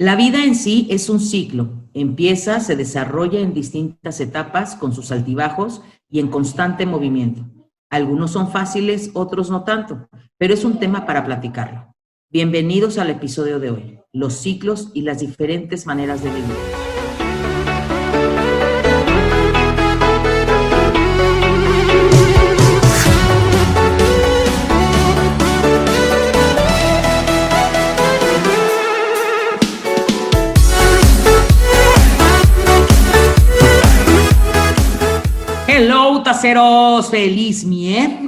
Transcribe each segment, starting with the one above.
La vida en sí es un ciclo. Empieza, se desarrolla en distintas etapas con sus altibajos y en constante movimiento. Algunos son fáciles, otros no tanto, pero es un tema para platicarlo. Bienvenidos al episodio de hoy, los ciclos y las diferentes maneras de vivir. Hello, taceros, feliz miércoles.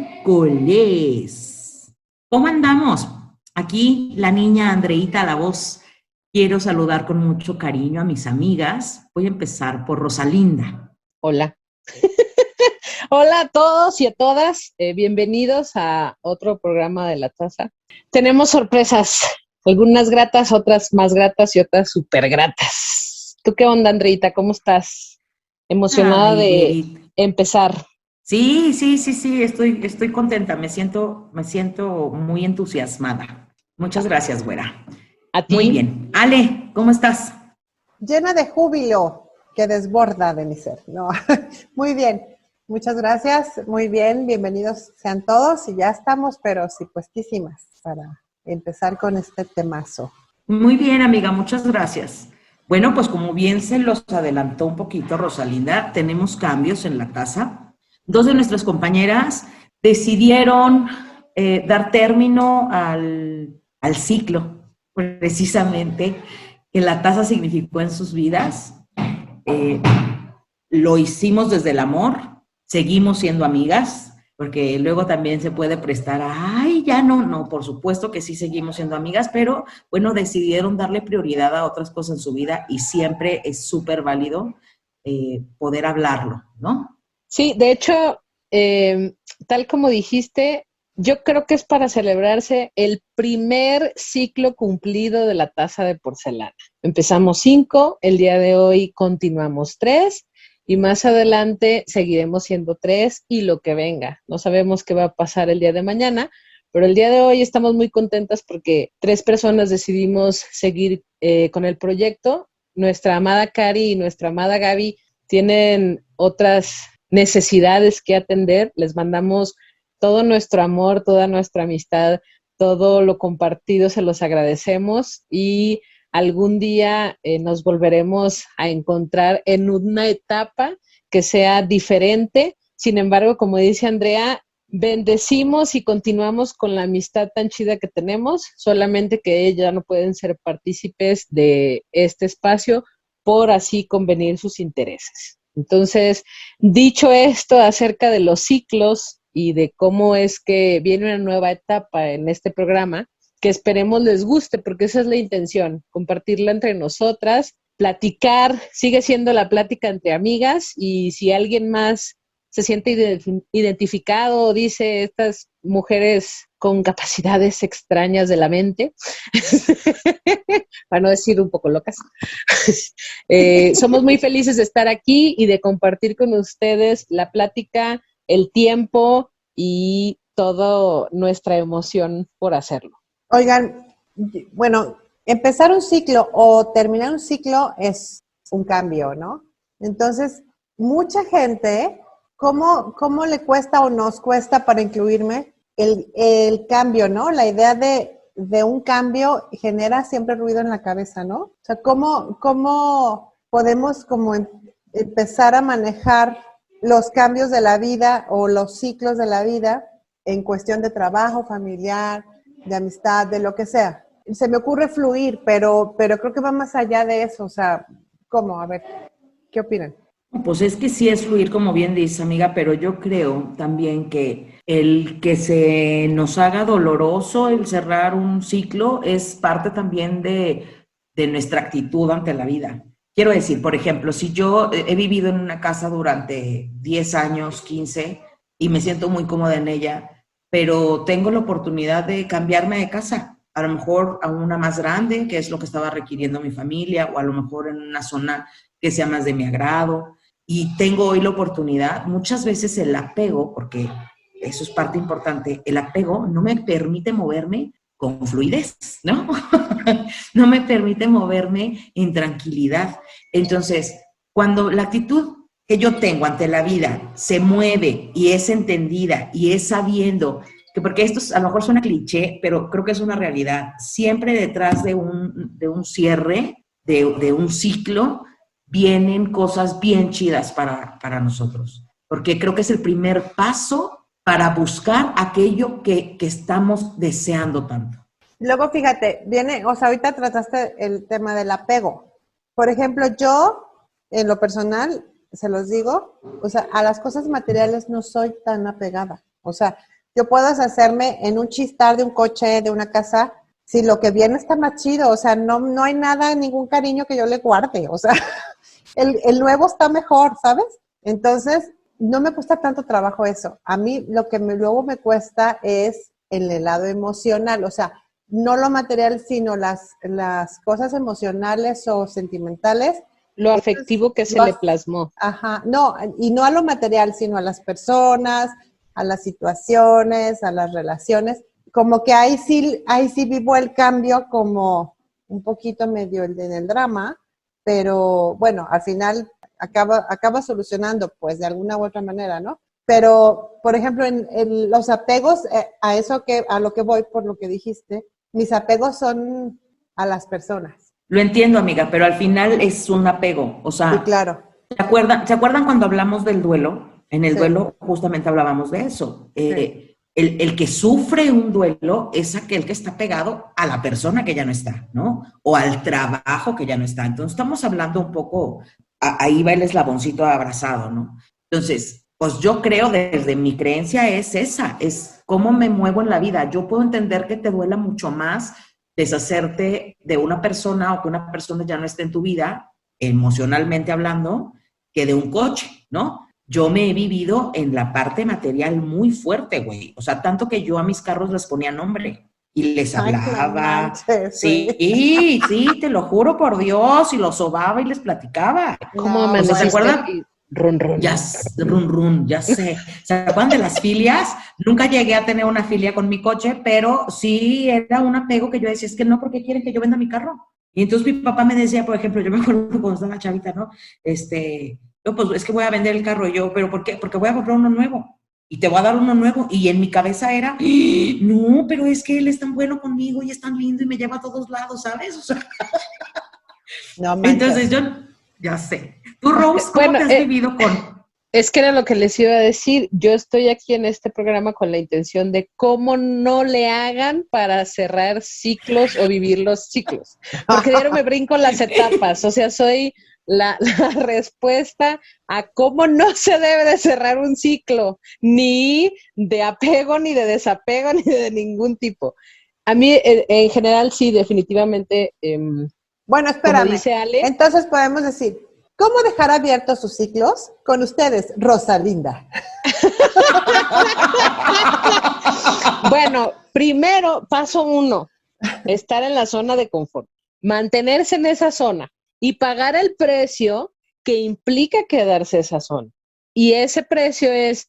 ¿Cómo andamos? Aquí la niña Andreita, la voz. Quiero saludar con mucho cariño a mis amigas. Voy a empezar por Rosalinda. Hola. Hola a todos y a todas. Bienvenidos a otro programa de La Taza. Tenemos sorpresas, algunas gratas, otras más gratas y otras súper gratas. ¿Tú qué onda, Andreita? ¿Cómo estás? Emocionada de empezar. Sí, estoy contenta, me siento muy entusiasmada. Muchas gracias, güera. ¿A ti? Muy bien. Ale, ¿cómo estás? Llena de júbilo que desborda de mi ser. No, muy bien. Muchas gracias, muy bien, bienvenidos sean todos y ya estamos, pero sí, puestísimas para empezar con este temazo. Muy bien, amiga, muchas gracias. Bueno, pues como bien se los adelantó un poquito Rosalinda, tenemos cambios en la casa. Dos de nuestras compañeras decidieron dar término al ciclo, precisamente, que la taza significó en sus vidas. Lo hicimos desde el amor, seguimos siendo amigas, porque luego también se puede prestar a, ay, ya no, por supuesto que sí seguimos siendo amigas, pero bueno, decidieron darle prioridad a otras cosas en su vida y siempre es súper válido poder hablarlo, ¿no? Sí, de hecho, tal como dijiste, yo creo que es para celebrarse el primer ciclo cumplido de la taza de porcelana. Empezamos 5, el día de hoy continuamos 3 y más adelante seguiremos siendo 3 y lo que venga. No sabemos qué va a pasar el día de mañana, pero el día de hoy estamos muy contentas porque 3 personas decidimos seguir con el proyecto. Nuestra amada Cari y nuestra amada Gaby tienen otras necesidades que atender. Les mandamos todo nuestro amor, toda nuestra amistad, todo lo compartido, se los agradecemos y algún día nos volveremos a encontrar en una etapa que sea diferente. Sin embargo, como dice Andrea, bendecimos y continuamos con la amistad tan chida que tenemos, solamente que ellas no pueden ser partícipes de este espacio por así convenir sus intereses. Entonces, dicho esto acerca de los ciclos y de cómo es que viene una nueva etapa en este programa, que esperemos les guste, porque esa es la intención, compartirla entre nosotras, platicar, sigue siendo la plática entre amigas, y si alguien más se siente identificado o dice estas mujeres con capacidades extrañas de la mente, para no decir un poco locas, somos muy felices de estar aquí y de compartir con ustedes la plática, el tiempo y toda nuestra emoción por hacerlo. Oigan, bueno, empezar un ciclo o terminar un ciclo es un cambio, ¿no? Entonces, mucha gente, ¿cómo le cuesta o nos cuesta para incluirme el cambio, ¿no? La idea de un cambio genera siempre ruido en la cabeza, ¿no? O sea, ¿cómo podemos como empezar a manejar los cambios de la vida o los ciclos de la vida en cuestión de trabajo, familiar, de amistad, de lo que sea? Se me ocurre fluir, pero creo que va más allá de eso. O sea, ¿cómo? A ver, ¿qué opinan? Pues es que sí es fluir, como bien dice, amiga, pero yo creo también que el que se nos haga doloroso el cerrar un ciclo es parte también de nuestra actitud ante la vida. Quiero decir, por ejemplo, si yo he vivido en una casa durante 10 años, 15, y me siento muy cómoda en ella, pero tengo la oportunidad de cambiarme de casa, a lo mejor a una más grande, que es lo que estaba requiriendo mi familia, o a lo mejor en una zona que sea más de mi agrado, y tengo hoy la oportunidad. Muchas veces el apego, porque eso es parte importante, el apego no me permite moverme con fluidez, ¿no? No me permite moverme en tranquilidad. Entonces, cuando la actitud que yo tengo ante la vida se mueve y es entendida y es sabiendo que, porque esto a lo mejor suena cliché, pero creo que es una realidad, siempre detrás de un cierre, de un ciclo, vienen cosas bien chidas para nosotros, porque creo que es el primer paso para buscar aquello que estamos deseando tanto. Luego, fíjate, viene, o sea, ahorita trataste el tema del apego. Por ejemplo, yo, en lo personal, se los digo, o sea, a las cosas materiales no soy tan apegada. O sea, yo puedo deshacerme en un chistar de un coche, de una casa, si lo que viene está más chido. O sea, no hay nada, ningún cariño que yo le guarde. O sea, el nuevo está mejor, ¿sabes? Entonces, no me cuesta tanto trabajo eso. A mí lo que luego me cuesta es el lado emocional, o sea, no lo material, sino las cosas emocionales o sentimentales. Lo afectivo que se le plasmó. Ajá, no, y no a lo material, sino a las personas, a las situaciones, a las relaciones. Como que ahí sí vivo el cambio como un poquito medio en el drama, pero bueno, al final acaba solucionando, pues, de alguna u otra manera, ¿no? Pero, por ejemplo, en los apegos, a lo que voy, por lo que dijiste, mis apegos son a las personas. Lo entiendo, amiga, pero al final es un apego. O sea, Sí, claro. ¿se acuerdan cuando hablamos del duelo? En el Sí. duelo justamente hablábamos de eso. Sí. El que sufre un duelo es aquel que está pegado a la persona que ya no está, ¿no? O al trabajo que ya no está. Entonces estamos hablando un poco, ahí va el eslaboncito abrazado, ¿no? Entonces, pues yo creo, desde mi creencia es esa, es cómo me muevo en la vida. Yo puedo entender que te duela mucho más deshacerte de una persona o que una persona ya no esté en tu vida, emocionalmente hablando, que de un coche, ¿no? Yo me he vivido en la parte material muy fuerte, güey. O sea, tanto que yo a mis carros les ponía nombre y les hablaba. Sí, te lo juro por Dios, y los sobaba y les platicaba. ¿Cómo O sea, ¿se acuerdan? Run, run. Ya sé. ¿Se acuerdan de las filias? Nunca llegué a tener una filia con mi coche, pero sí era un apego que yo decía, es que no, porque quieren que yo venda mi carro. Y entonces mi papá me decía, por ejemplo, yo me acuerdo cuando estaba chavita, ¿no? Yo, pues es que voy a vender el carro. Y yo, ¿pero por qué? Porque voy a comprar uno nuevo. Y te voy a dar uno nuevo. Y en mi cabeza era, no, pero es que él es tan bueno conmigo y es tan lindo y me lleva a todos lados, ¿sabes? O sea, no manches. Entonces yo, ya sé. Tú, Rose, ¿cómo te has vivido con...? Es que era lo que les iba a decir. Yo estoy aquí en este programa con la intención de cómo no le hagan para cerrar ciclos o vivir los ciclos. Porque diario me brinco las etapas. O sea, soy la respuesta a cómo no se debe de cerrar un ciclo, ni de apego, ni de desapego, ni de ningún tipo. A mí, en general, sí, definitivamente. Bueno, espérame. Como dice Ale, entonces podemos decir, ¿cómo dejar abiertos sus ciclos? Con ustedes, Rosalinda. Bueno, primero, paso 1, estar en la zona de confort. Mantenerse en esa zona y pagar el precio que implica quedarse en esa zona. Y ese precio es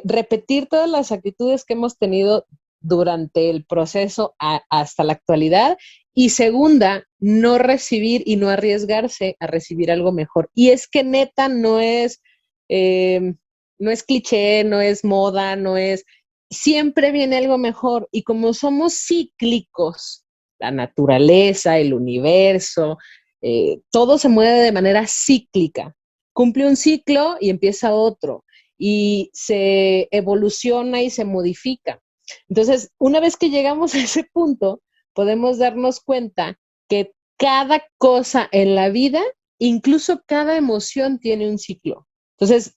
repetir todas las actitudes que hemos tenido durante el proceso hasta la actualidad. Y segunda, no recibir y no arriesgarse a recibir algo mejor. Y es que neta no es cliché, no es moda, siempre viene algo mejor. Y como somos cíclicos, la naturaleza, el universo, todo se mueve de manera cíclica. Cumple un ciclo y empieza otro. Y se evoluciona y se modifica. Entonces, una vez que llegamos a ese punto, podemos darnos cuenta que cada cosa en la vida, incluso cada emoción, tiene un ciclo. Entonces,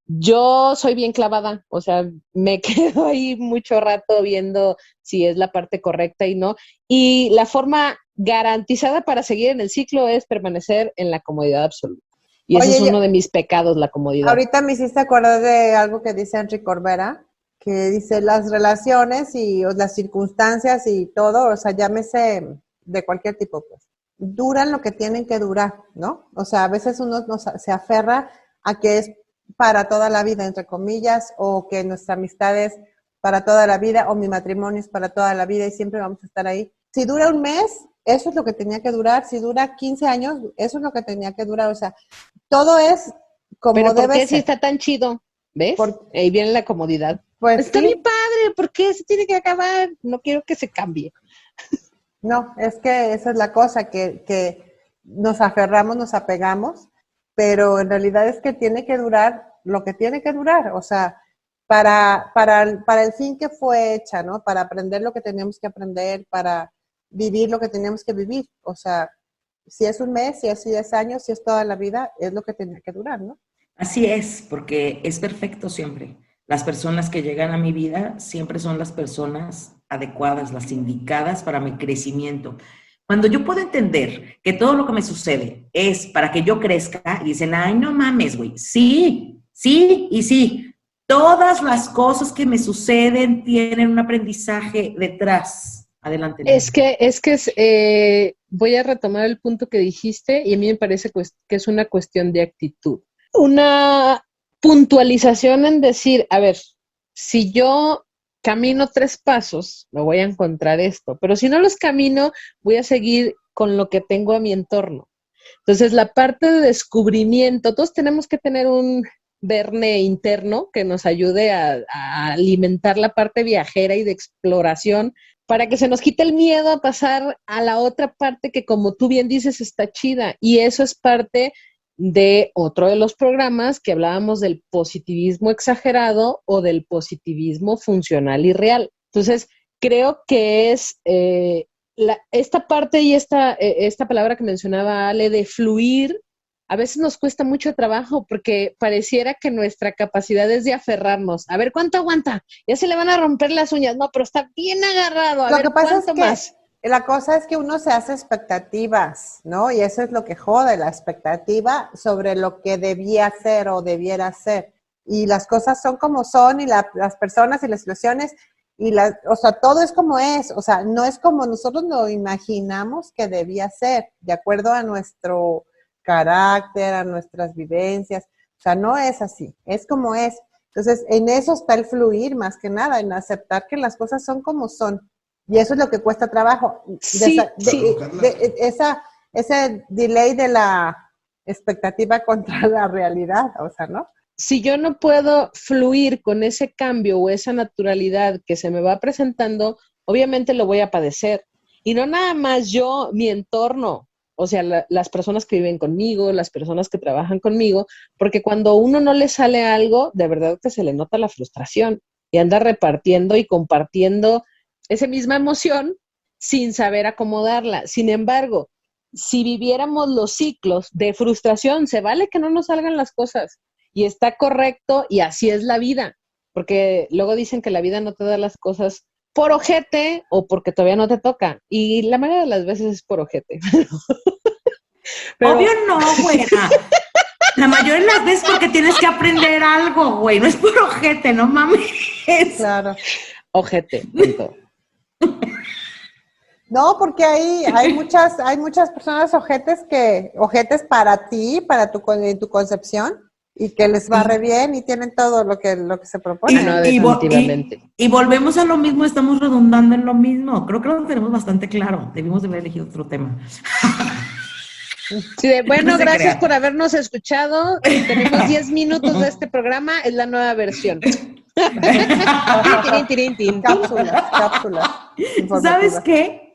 yo soy bien clavada, o sea, me quedo ahí mucho rato viendo si es la parte correcta y no. Y la forma garantizada para seguir en el ciclo es permanecer en la comodidad absoluta. Y ese es uno de mis pecados, la comodidad. Ahorita me hiciste acordar de algo que dice Enrique Corbera, que dice las relaciones y las circunstancias y todo, o sea, llámese de cualquier tipo, pues, duran lo que tienen que durar, ¿no? O sea, a veces uno se aferra a que es para toda la vida, entre comillas, o que nuestra amistad es para toda la vida o mi matrimonio es para toda la vida y siempre vamos a estar ahí. Si dura un mes, eso es lo que tenía que durar. Si dura 15 años, eso es lo que tenía que durar. O sea, todo es como Pero ¿por debe qué ser. si está tan chido? ¿Ves? Ahí viene la comodidad. Pues está sí. bien padre, ¿por qué se tiene que acabar? No quiero que se cambie. No, es que esa es la cosa, que nos aferramos, nos apegamos, pero en realidad es que tiene que durar lo que tiene que durar, o sea, para el fin que fue hecha, ¿no? Para aprender lo que teníamos que aprender, para vivir lo que teníamos que vivir, o sea, si es un mes, si es 10 años, si es toda la vida, es lo que tenía que durar, ¿no? Así es, porque es perfecto siempre. Las personas que llegan a mi vida siempre son las personas adecuadas, las indicadas para mi crecimiento. Cuando yo puedo entender que todo lo que me sucede es para que yo crezca, y dicen, ay, no mames, güey. Sí, sí y sí. Todas las cosas que me suceden tienen un aprendizaje detrás. Adelante. Voy a retomar el punto que dijiste y a mí me parece que es una cuestión de actitud. Una puntualización en decir, a ver, si yo camino 3 pasos, me voy a encontrar esto, pero si no los camino, voy a seguir con lo que tengo a mi entorno. Entonces, la parte de descubrimiento, todos tenemos que tener un verne interno que nos ayude a alimentar la parte viajera y de exploración para que se nos quite el miedo a pasar a la otra parte que, como tú bien dices, está chida. Y eso es parte de otro de los programas que hablábamos del positivismo exagerado o del positivismo funcional y real. Entonces, creo que es esta parte y esta palabra que mencionaba Ale de fluir, a veces nos cuesta mucho trabajo porque pareciera que nuestra capacidad es de aferrarnos. A ver, ¿cuánto aguanta? Ya se le van a romper las uñas. No, pero está bien agarrado. A ver, ¿cuánto más? La cosa es que uno se hace expectativas, ¿no? Y eso es lo que jode, la expectativa sobre lo que debía ser o debiera ser. Y las cosas son como son y las personas y las situaciones o sea, todo es como es. O sea, no es como nosotros lo imaginamos que debía ser, de acuerdo a nuestro carácter, a nuestras vivencias. O sea, no es así, es como es. Entonces, en eso está el fluir más que nada, en aceptar que las cosas son como son. Y eso es lo que cuesta trabajo. Ese delay de la expectativa contra la realidad, o sea, ¿no? Si yo no puedo fluir con ese cambio o esa naturalidad que se me va presentando, obviamente lo voy a padecer. Y no nada más yo, mi entorno, o sea, las personas que viven conmigo, las personas que trabajan conmigo, porque cuando a uno no le sale algo, de verdad que se le nota la frustración y anda repartiendo y compartiendo esa misma emoción sin saber acomodarla. Sin embargo, si viviéramos los ciclos de frustración, se vale que no nos salgan las cosas y está correcto y así es la vida, porque luego dicen que la vida no te da las cosas por ojete o porque todavía no te toca, y la mayoría de las veces es por ojete. Obvio no, güey. La mayoría de las veces porque tienes que aprender algo, güey, no es por ojete, no mames. Claro. Ojete, punto. No, porque hay muchas personas ojetes para ti, para tu concepción, y que les va re bien y tienen todo lo que se propone. Definitivamente. Y volvemos a lo mismo, estamos redundando en lo mismo. Creo que lo tenemos bastante claro. Debimos de haber elegido otro tema. Sí, bueno, no gracias por habernos escuchado. Tenemos 10 minutos de este programa, es la nueva versión. Cápsulas. ¿Sabes qué?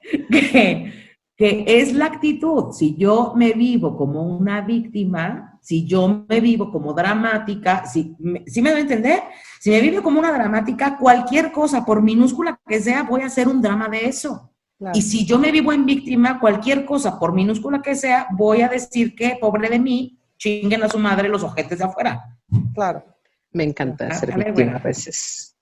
Que es la actitud. Si yo me vivo como una víctima, si yo me vivo como dramática, ¿sí me doy a entender? Si me vivo como una dramática, cualquier cosa, por minúscula que sea, voy a hacer un drama de eso. Claro. Y si yo me vivo en víctima, cualquier cosa, por minúscula que sea, voy a decir que, pobre de mí, chinguen a su madre los ojetes de afuera. Claro. Me encanta ser víctima a veces.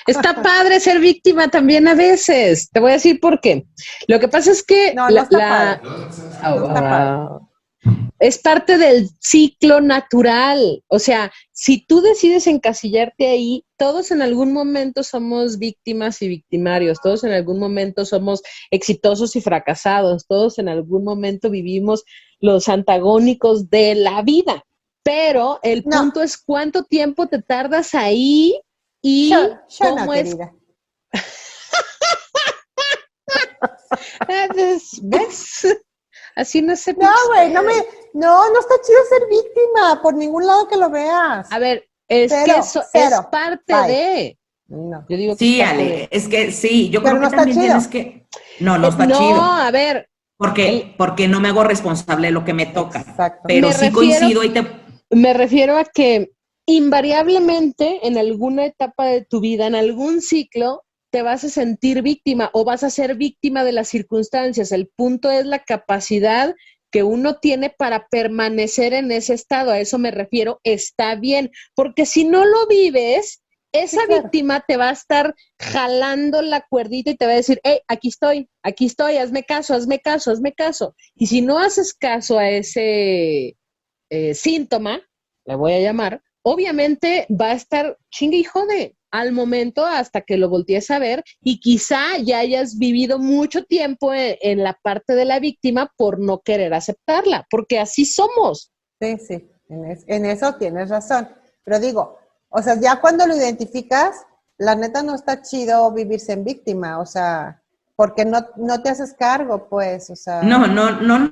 Está padre ser víctima también a veces. Te voy a decir por qué. Lo que pasa es que no está padre. Es parte del ciclo natural. O sea, si tú decides encasillarte ahí, todos en algún momento somos víctimas y victimarios, todos en algún momento somos exitosos y fracasados, todos en algún momento vivimos los antagónicos de la vida. Pero el punto es cuánto tiempo te tardas ahí y Yo no, cómo es... querida. ¿Ves? Así no se... No, güey, no está chido ser víctima por ningún lado que lo veas. A ver, es Cero, que eso cero. es parte Bye. de... No. Yo digo que Sí, es parte Ale, de... es que sí, yo Pero creo no que está también chido. tienes que... No está no, chido. a ver, Porque no me hago responsable de lo que me toca. Exacto. Pero me sí refiero, coincido y te... me refiero a que invariablemente en alguna etapa de tu vida, en algún ciclo, te vas a sentir víctima o vas a ser víctima de las circunstancias. El punto es la capacidad que uno tiene para permanecer en ese estado. A eso me refiero, está bien, porque si no lo vives, esa Sí, claro. víctima te va a estar jalando la cuerdita y te va a decir, hey, aquí estoy, hazme caso, hazme caso, hazme caso. Y si no haces caso a ese síntoma, le voy a llamar, obviamente va a estar chingue y jode al momento hasta que lo voltees a ver y quizá ya hayas vivido mucho tiempo en la parte de la víctima por no querer aceptarla, porque así somos. Sí, en eso tienes razón. Pero digo, o sea, ya cuando lo identificas, la neta no está chido vivirse en víctima, o sea, porque no te haces cargo, pues, o sea, No,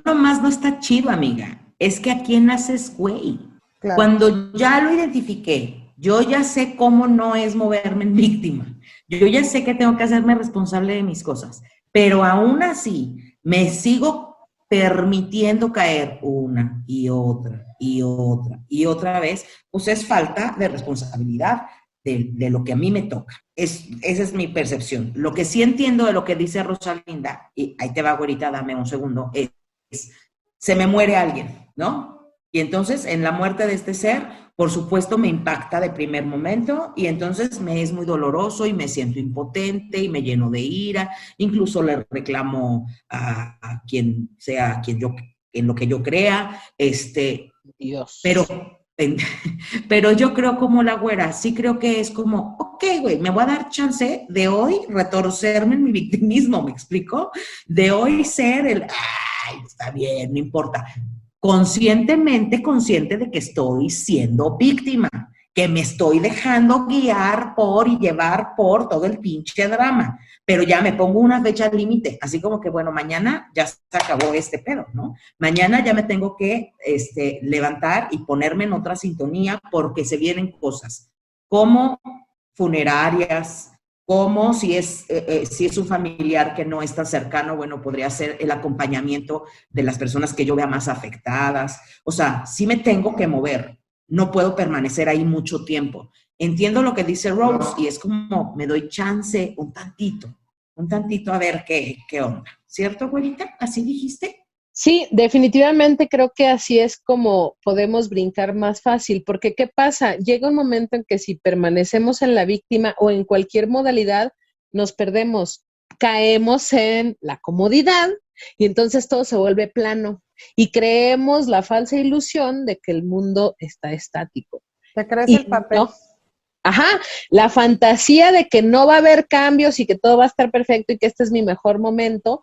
nomás no está chido, amiga. Es que a quién haces güey. claro. Cuando ya lo identifiqué, yo ya sé cómo no es moverme en víctima. Yo ya sé que tengo que hacerme responsable de mis cosas. Pero aún así, me sigo permitiendo caer una y otra y otra y otra vez, pues es falta de responsabilidad de lo que a mí me toca. Esa es mi percepción. Lo que sí entiendo de lo que dice Rosalinda, y ahí te va, güerita, dame un segundo, se me muere alguien, ¿no? Y entonces, en la muerte de este ser, por supuesto, me impacta de primer momento y entonces me es muy doloroso y me siento impotente y me lleno de ira. Incluso le reclamo a quien sea, en lo que yo crea, Dios. pero, pero yo creo como la güera, sí creo que es como, ok, güey, me voy a dar chance de hoy retorcerme en mi victimismo, ¿me explico? De hoy ser ay, está bien, no importa. Conscientemente consciente de que estoy siendo víctima, que me estoy dejando guiar por y llevar por todo el pinche drama, pero ya me pongo una fecha límite, así como que, bueno, mañana ya se acabó este pedo, ¿no? Mañana ya me tengo que levantar y ponerme en otra sintonía porque se vienen cosas como funerarias, como si es un familiar que no es tan cercano, bueno, podría ser el acompañamiento de las personas que yo vea más afectadas. O sea, sí me tengo que mover, no puedo permanecer ahí mucho tiempo. Entiendo lo que dice Rose y es como me doy chance un tantito a ver qué onda. ¿Cierto, güerita? ¿Así dijiste? Sí, definitivamente creo que así es como podemos brincar más fácil, porque ¿qué pasa? Llega un momento en que si permanecemos en la víctima o en cualquier modalidad, nos perdemos, caemos en la comodidad y entonces todo se vuelve plano y creemos la falsa ilusión de que el mundo está estático. Te crees el Y papel. no. Ajá, la fantasía de que no va a haber cambios y que todo va a estar perfecto y que este es mi mejor momento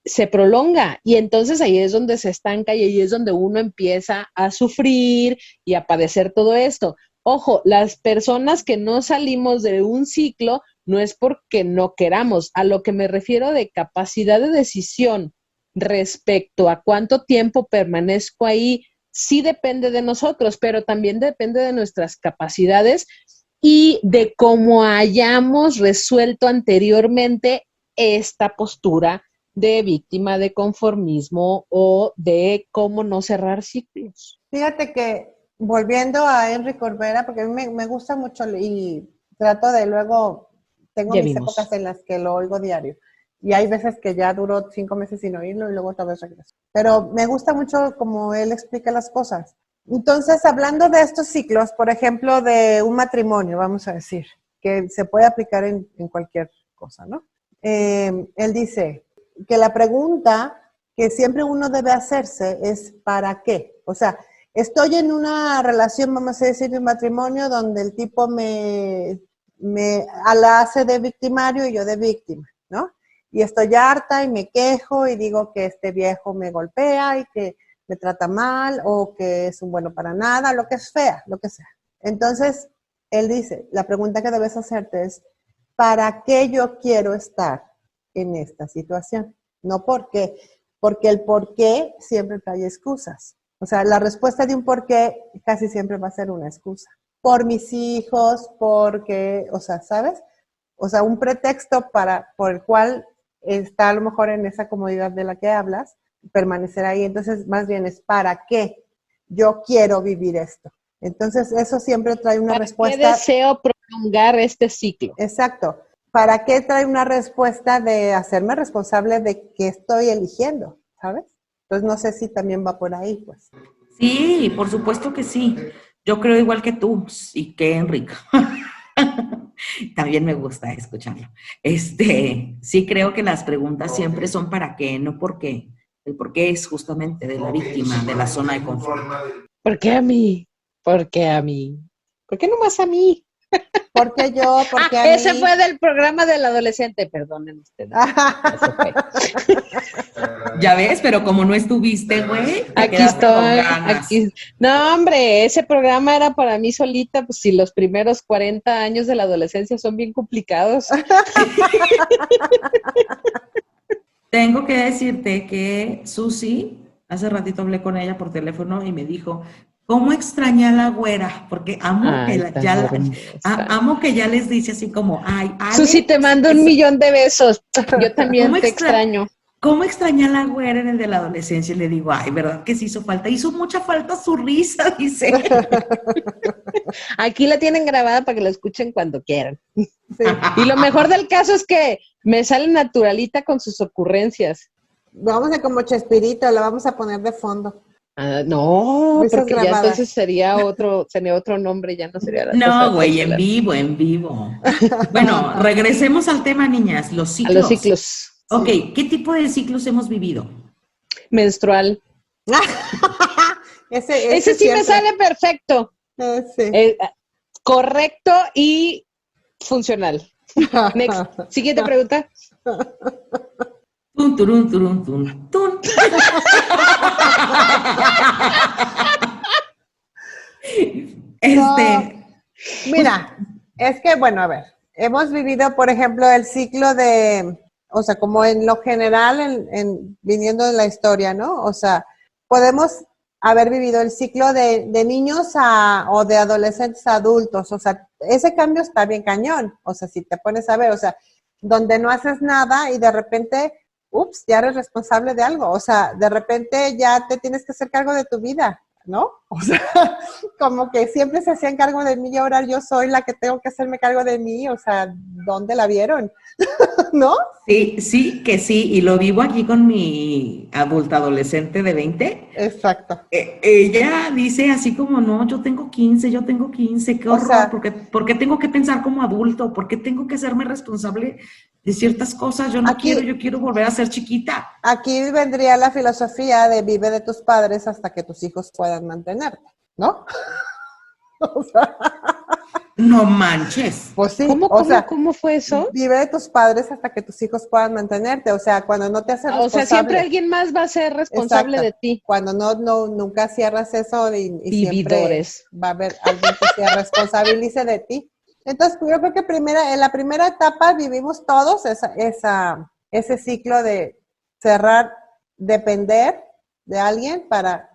se prolonga y entonces ahí es donde se estanca y ahí es donde uno empieza a sufrir y a padecer todo esto. Ojo, las personas que no salimos de un ciclo no es porque no queramos, a lo que me refiero de capacidad de decisión respecto a cuánto tiempo permanezco ahí, sí depende de nosotros, pero también depende de nuestras capacidades y de cómo hayamos resuelto anteriormente esta postura de víctima de conformismo o de cómo no cerrar ciclos. Fíjate que volviendo a Henry Corbera, porque a mí me gusta mucho y trato de luego, tengo Ya mis vimos. épocas en las que lo oigo diario. Y hay veces que ya duró 5 meses sin oírlo y luego otra vez regreso. Pero me gusta mucho como él explica las cosas. Entonces, hablando de estos ciclos, por ejemplo, de un matrimonio, vamos a decir, que se puede aplicar en cualquier cosa, ¿no? Él dice que la pregunta que siempre uno debe hacerse es ¿para qué? O sea, estoy en una relación, vamos a decir, de un matrimonio donde el tipo me la hace de victimario y yo de víctima, ¿no? Y estoy harta y me quejo y digo que este viejo me golpea y que me trata mal o que es un bueno para nada, lo que es fea, lo que sea. Entonces, él dice, la pregunta que debes hacerte es, ¿para qué yo quiero estar en esta situación? No por qué, porque el por qué siempre trae excusas. O sea, la respuesta de un por qué casi siempre va a ser una excusa. Por mis hijos, porque, o sea, ¿sabes? O sea, un pretexto por el cual está a lo mejor en esa comodidad de la que hablas, permanecer ahí. Entonces, más bien es ¿para qué yo quiero vivir esto? Entonces, eso siempre trae una respuesta. ¿Para qué deseo prolongar este ciclo? Exacto. ¿Para qué trae una respuesta de hacerme responsable de qué estoy eligiendo? ¿Sabes? Entonces, no sé si también va por ahí, pues. Sí, por supuesto que sí. Yo creo igual que tú y que Enrique. También me gusta escucharlo. Sí creo que las preguntas siempre son para qué, no por qué. El por qué es justamente de la víctima, de la zona de confort. ¿Por qué a mí? ¿Por qué a mí? ¿Por qué nomás a mí? ¿Por qué yo? ¿Por qué a mí? Ese fue del programa del adolescente, perdonen ustedes. Ya ves, pero como no estuviste, güey, te Aquí quedaste con estoy, ganas. aquí. No, hombre, ese programa era para mí solita, pues si los primeros 40 años de la adolescencia son bien complicados. Tengo que decirte que Susi, hace ratito hablé con ella por teléfono y me dijo, ¿cómo extraña a la güera? Porque amo Ay, que ya hermosa. amo que ya les dice así como, ay, Ale, Susi, te mando 1,000,000 de besos. Yo también ¿Cómo te extraño. ¿Cómo extraña a la güera en el de la adolescencia? Y le digo, ay, ¿verdad que sí hizo falta? Hizo mucha falta su risa, dice. Aquí la tienen grabada para que la escuchen cuando quieran. Sí. Y lo mejor del caso es que me sale naturalita con sus ocurrencias. Vamos a como Chespirito, la vamos a poner de fondo. No, Risas porque ya grabadas. entonces sería otro nombre, ya no sería la Taza No, de güey, en Porcelana. vivo, en vivo. Bueno, regresemos al tema, niñas, los A ciclos. los ciclos. Ok, ¿qué tipo de ciclos hemos vivido? Menstrual. Ese sí siempre. me sale perfecto. Sí. Correcto y funcional. Next. Siguiente pregunta. Tun, turun, turun, tun, tun. Mira, es que, bueno, a ver, hemos vivido, por ejemplo, el ciclo de, o sea, como en lo general, viniendo de la historia, ¿no? O sea, podemos haber vivido el ciclo de niños o de adolescentes a adultos, o sea, ese cambio está bien cañón, o sea, si te pones a ver, o sea, donde no haces nada y de repente, ups, ya eres responsable de algo, o sea, de repente ya te tienes que hacer cargo de tu vida, ¿no? O sea, como que siempre se hacían cargo de mí y ahora yo soy la que tengo que hacerme cargo de mí, o sea, ¿dónde la vieron? ¿No? Sí, que sí, y lo vivo aquí con mi adulta adolescente de 20. Exacto. Ella dice así como, no, yo tengo 15, qué horror, sea, ¿por qué tengo que pensar como adulto? ¿Por qué tengo que hacerme responsable de ciertas cosas? Yo quiero volver a ser chiquita. Aquí vendría la filosofía de vive de tus padres hasta que tus hijos puedan mantenerte, ¿no? O sea, no manches. Pues sí. ¿Cómo fue eso? Vive de tus padres hasta que tus hijos puedan mantenerte. O sea, cuando no te haces responsable. O sea, siempre alguien más va a ser responsable de ti. Cuando nunca cierras eso y siempre va a haber alguien que se responsabilice de ti. Entonces, yo creo que en la primera etapa vivimos todos ese ciclo de cerrar, depender de alguien para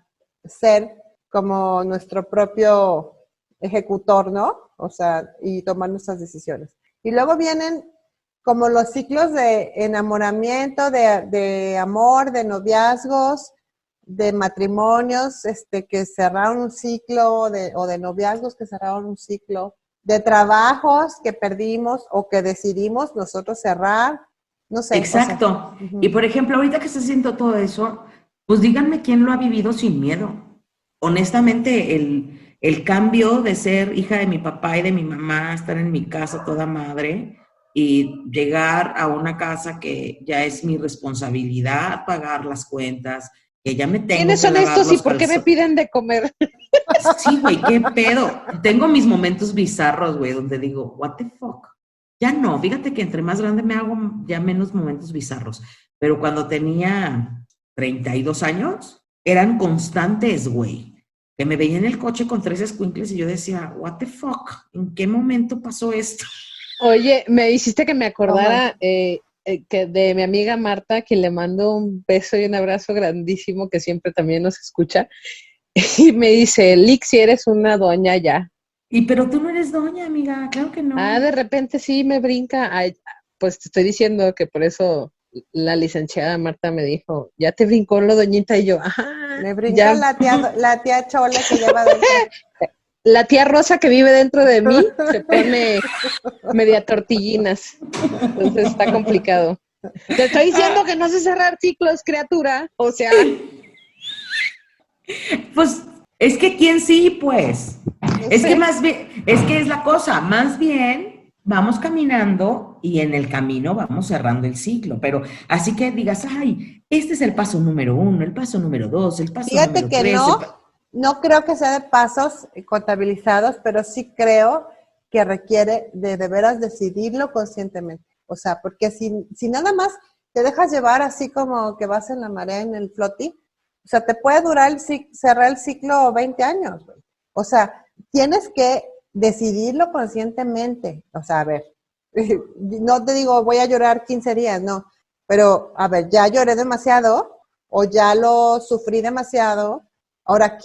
ser como nuestro propio ejecutor, ¿no? O sea, y tomar nuestras decisiones. Y luego vienen como los ciclos de enamoramiento, de amor, de noviazgos, de matrimonios que cerraron un ciclo, o de noviazgos que cerraron un ciclo, de trabajos que perdimos o que decidimos nosotros cerrar, no sé. Exacto. O sea, Y por ejemplo, ahorita que está haciendo todo eso, pues díganme quién lo ha vivido sin miedo. Honestamente, el cambio de ser hija de mi papá y de mi mamá, estar en mi casa toda madre y llegar a una casa que ya es mi responsabilidad pagar las cuentas, que ya me tengo ¿Quiénes que son lavar estos los y por qué me piden de comer? Sí, güey, qué pedo. Tengo mis momentos bizarros, güey, donde digo, what the fuck. Ya no, fíjate que entre más grande me hago, ya menos momentos bizarros. Pero cuando tenía 32 años, eran constantes, güey. que me veía en el coche con 3 escuincles y yo decía, what the fuck, ¿en qué momento pasó esto? Oye, me hiciste que me Oh my acordara que de mi amiga Marta, que le mando un beso y un abrazo grandísimo, que siempre también nos escucha, y me dice, Lixi, eres una doña ya. Y pero tú no eres doña, amiga, claro que Ah, no. de repente sí me brinca. Ay, pues te estoy diciendo que por eso la licenciada Marta me dijo, ya te brincó lo doñita, y yo, ajá, Le brinca ya. la tía Chole que lleva dentro. La tía Rosa que vive dentro de mí se pone media tortillinas, entonces está complicado. Te estoy diciendo que no sé cerrar ciclos, criatura. O sea, Pues es que quién sí, pues. No Es que sé. más bien, es que es la cosa, más bien vamos caminando y en el camino vamos cerrando el ciclo, pero así que digas, ay, este es el paso número 1, el paso número 2, el paso Fíjate número que 3. no creo que sea de pasos contabilizados, pero sí creo que requiere de veras decidirlo conscientemente. O sea, porque si nada más te dejas llevar así como que vas en la marea en el floti, o sea, te puede durar cerrar el ciclo 20 años, güey. O sea, tienes que decidirlo conscientemente. O sea, a ver, no te digo voy a llorar 15 días, no. Pero, a ver, ya lloré demasiado o ya lo sufrí demasiado. Ahora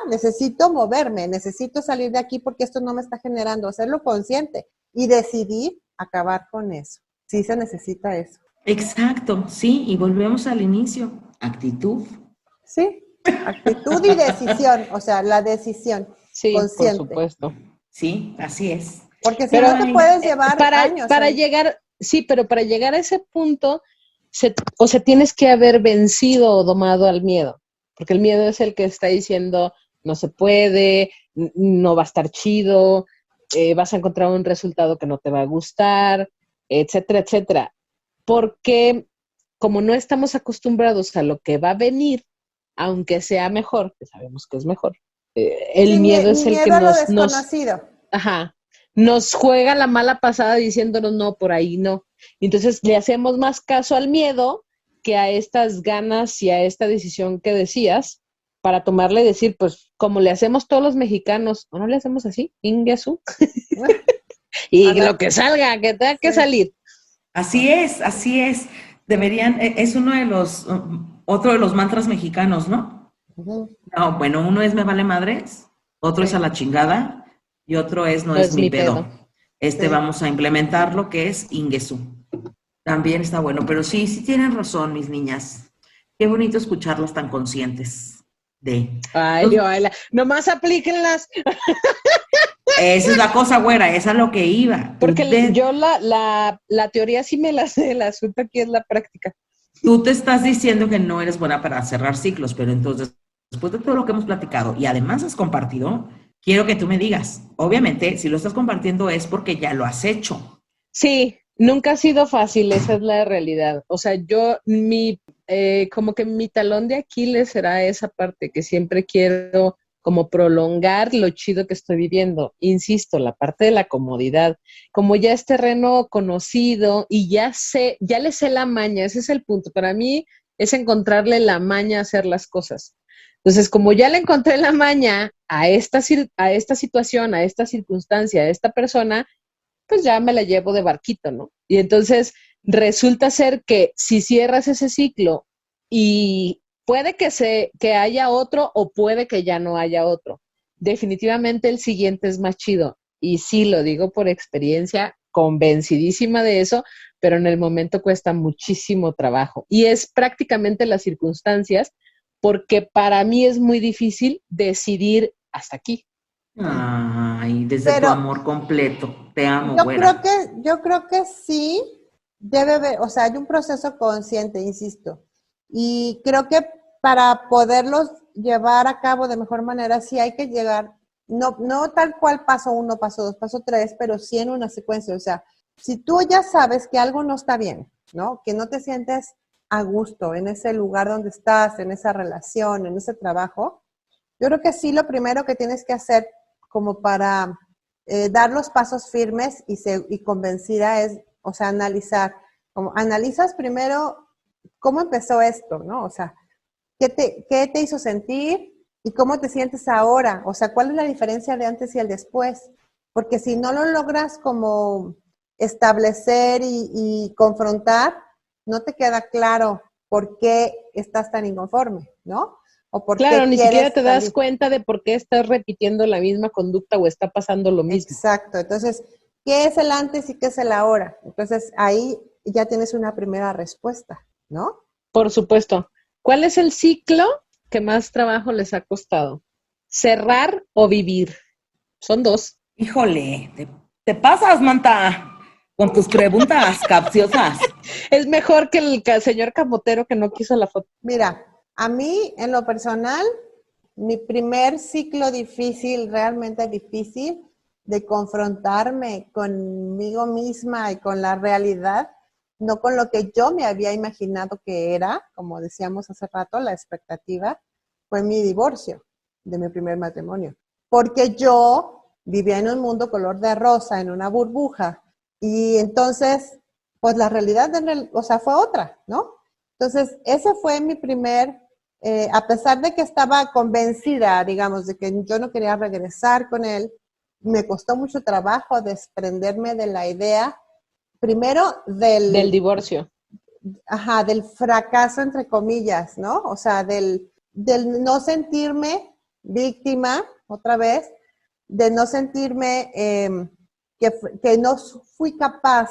necesito moverme, necesito salir de aquí porque esto no me está generando, hacerlo consciente y decidir acabar con eso. Sí se necesita eso. Exacto, sí, y volvemos al inicio, actitud. Sí, actitud y decisión, o sea, la decisión sí, por consciente. supuesto. Sí, así es. Porque si Pero no te Ay, puedes llevar años para ahí. llegar, sí, pero para llegar a ese punto, o sea, tienes que haber vencido o domado al miedo, porque el miedo es el que está diciendo, no se puede, no va a estar chido, vas a encontrar un resultado que no te va a gustar, etcétera, etcétera. Porque como no estamos acostumbrados a lo que va a venir, aunque sea mejor, que sabemos que es mejor, el Sí, miedo es el que miedo a lo desconocido. ajá, nos juega la mala pasada diciéndonos no, por ahí no. Entonces le hacemos más caso al miedo que a estas ganas y a esta decisión que decías para tomarle y decir, pues como le hacemos todos los mexicanos, ¿o no le hacemos así? Ingesu. A Y lo la, que salga, que tenga que sí. salir. así es, así es. Deberían, es uno de los, otro de los mantras mexicanos, ¿no? Ujú, No, bueno, uno es me vale madres, otro es a sí, la chingada y otro es no No es es mi mi pedo. pedo. sí. Vamos a implementarlo que es Ingesu. También está bueno, pero sí, sí tienen razón, mis niñas. Qué bonito escucharlas tan conscientes de. Ay, Entonces, baila. Nomás aplíquenlas, esa es la cosa, güera, esa es lo que iba. porque yo la teoría sí me la sé, el asunto aquí es la práctica. Tú te estás diciendo que no eres buena para cerrar ciclos, pero entonces, después de todo lo que hemos platicado y además has compartido, quiero que tú me digas, obviamente, si lo estás compartiendo es porque ya lo has hecho. Sí, nunca ha sido fácil, esa es la realidad. O sea, como que mi talón de Aquiles será esa parte que siempre quiero como prolongar lo chido que estoy viviendo. Insisto, la parte de la comodidad. Como ya es terreno conocido y ya le sé la maña, ese es el punto. Para mí es encontrarle la maña a hacer las cosas. Entonces, como ya le encontré la maña a esta situación, a esta circunstancia, a esta persona, pues ya me la llevo de barquito, ¿no? Y entonces resulta ser que si cierras ese ciclo y puede que haya otro o puede que ya no haya otro. Definitivamente el siguiente es más chido. Y sí, lo digo por experiencia, convencidísima de eso, pero en el momento cuesta muchísimo trabajo. Y es prácticamente las circunstancias, porque para mí es muy difícil decidir hasta aquí. Ay, desde tu Pero amor completo. Te amo, güera. yo creo que sí debe haber, o sea, hay un proceso consciente, insisto. Y creo que para poderlos llevar a cabo de mejor manera, sí hay que llegar, no tal cual paso 1, paso 2, paso 3, pero sí en una secuencia. O sea, si tú ya sabes que algo no está bien, ¿no? Que no te sientes a gusto en ese lugar donde estás, en esa relación, en ese trabajo, yo creo que sí lo primero que tienes que hacer como para dar los pasos firmes y convencida es, o sea, analizar, como analizas primero cómo empezó esto, ¿no? O sea, qué te hizo sentir? ¿Y cómo te sientes ahora? O sea, ¿cuál es la diferencia de antes y el después? Porque si no lo logras como establecer y confrontar, no te queda claro por qué estás tan inconforme, ¿no? O por Claro, qué ni siquiera quieres te das salir. cuenta de por qué estás repitiendo la misma conducta o está pasando lo mismo. Exacto. Entonces, ¿qué es el antes y qué es el ahora? Entonces, ahí ya tienes una primera respuesta, ¿no? Por supuesto. ¿Cuál es el ciclo que más trabajo les ha costado? ¿Cerrar o vivir? Son dos. Híjole, te pasas, Manta, con tus preguntas capciosas. Es mejor que el señor camotero que no quiso la foto. Mira, a mí en lo personal, mi primer ciclo difícil, realmente difícil, de confrontarme conmigo misma y con la realidad, no con lo que yo me había imaginado que era, como decíamos hace rato, la expectativa, fue mi divorcio de mi primer matrimonio. Porque yo vivía en un mundo color de rosa, en una burbuja, y entonces, pues la realidad, o sea, fue otra, ¿no? Entonces, ese fue mi primer, a pesar de que estaba convencida, digamos, de que yo no quería regresar con él, me costó mucho trabajo desprenderme de la idea, primero Del divorcio. del fracaso, entre comillas, ¿no? O sea, del no sentirme víctima, otra vez, de no sentirme que no fui capaz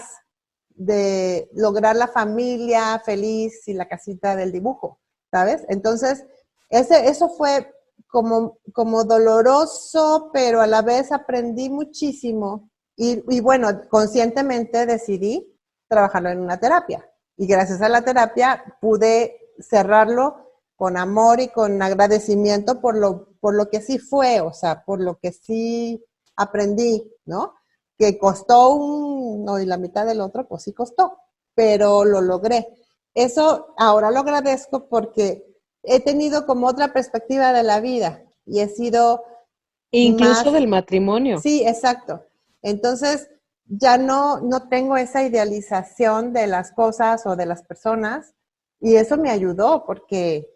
de lograr la familia feliz y la casita del dibujo, ¿sabes? Entonces, eso fue como doloroso, pero a la vez aprendí muchísimo y bueno, conscientemente decidí trabajarlo en una terapia. Y gracias a la terapia pude cerrarlo con amor y con agradecimiento por lo que sí fue, o sea, por lo que sí aprendí, ¿no? Que costó uno y la mitad del otro, pues sí costó, pero lo logré. Eso ahora lo agradezco porque he tenido como otra perspectiva de la vida y he sido Incluso más, del matrimonio. sí, exacto. Entonces, ya no tengo esa idealización de las cosas o de las personas y eso me ayudó porque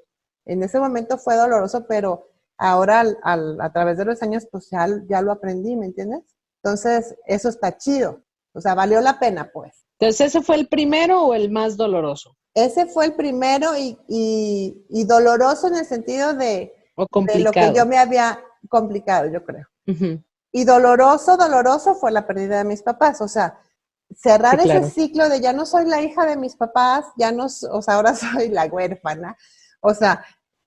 en ese momento fue doloroso, pero ahora a través de los años pues ya lo aprendí, ¿me entiendes? Entonces, eso está chido. O sea, valió la pena, pues. Entonces, ¿ese fue el primero o el más doloroso? Ese fue el primero y doloroso en el sentido O de lo que yo complicado. me había complicado, yo creo. Uh-huh. Y doloroso fue la pérdida de mis papás. O sea, cerrar Sí, ese claro. ciclo de ya no soy la hija de mis papás, ya no, o sea, ahora soy la huérfana. O sea,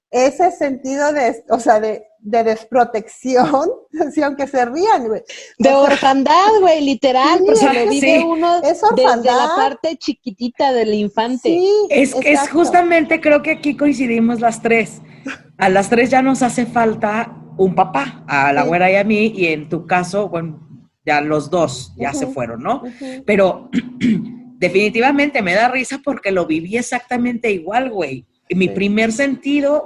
ese sentido o sea, de desprotección, sí, aunque se rían, güey. De O sea, orfandad, güey, literal, sí, porque lo vive Sí, uno es desde la orfandad. parte chiquitita del infante. Sí, es exacto. justamente, creo que aquí coincidimos las tres. A las tres ya nos hace falta un papá, a la Sí. güera y a mí, y en tu caso, bueno, ya los dos ya se Uh-huh, fueron, ¿no? uh-huh. Pero definitivamente me da risa porque lo viví exactamente igual, güey. Sí, Mi primer sentimiento